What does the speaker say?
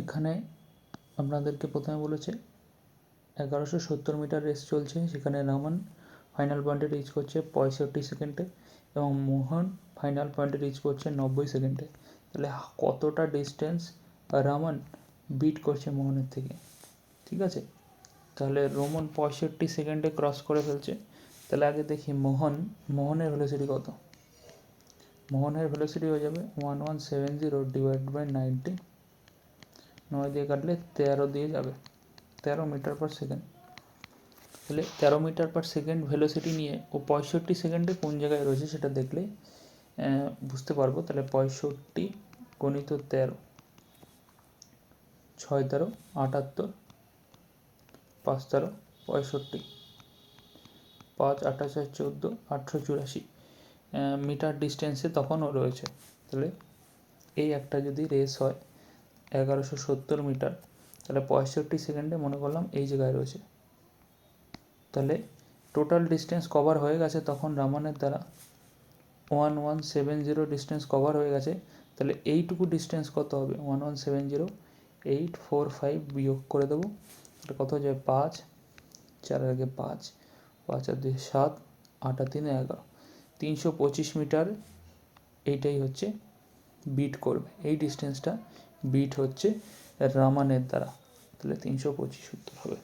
এখানে আপনাদেরকে প্রথমে বলেছে 1170 মিটার রেস চলছে, সেখানে রামান ফাইনাল পয়েন্টে রিচ করছে 65 সেকেন্ডে এবং মোহন ফাইনাল পয়েন্টে রিচ করছে 90 সেকেন্ডে। তাহলে কতটা ডিস্টেন্স রামান বিট করছে মোহনের থেকে, ঠিক আছে? তাহলে রোমন 65 সেকেন্ডে ক্রস করে ফেলছে। তাহলে আগে দেখি মোহনের ভেলোসিটি কত। মোহনের ভেলোসিটি হয়ে যাবে 1170 ডিভাইড বাই 90, 9 দিয়ে কাটলে 13 দিয়ে যাবে, 13 মিটার পার সেকেন্ড। তাহলে 13 মিটার পার সেকেন্ড ভেলোসিটি নিয়ে ও 65 সেকেন্ডে কোন জায়গায় রয়েছে সেটা দেখলে বুঝতে পারবো। তাহলে 65 গণিত 13, 6 13 78, 5 13 65, 5 8 4 14 884 মিটার ডিস্টেন্সে তখনও রয়েছে। তাহলে এই একটা যদি রেস হয় 1170 মিটার, তাহলে 65 সেকেন্ডে মনে করলাম এই জায়গায় রয়েছে। তাহলে টোটাল ডিস্টেন্স কভার হয়ে গেছে তখন রামানের দ্বারা 1170 ডিস্টেন্স কভার হয়ে গেছে। তাহলে এইটুকু ডিস্টেন্স কত হবে? 1170 845 বিয়োগ করে দেবো, এটা কত হয়ে যাবে? 5 4 আগে 5 5 আর 2 7 8 আর 3 11, 325 মিটার এইটাই হচ্ছে বিট করবে, এই ডিস্টেন্সটা বিট হচ্ছে রামানের দ্বারা। তাহলে 325 উত্তর হবে।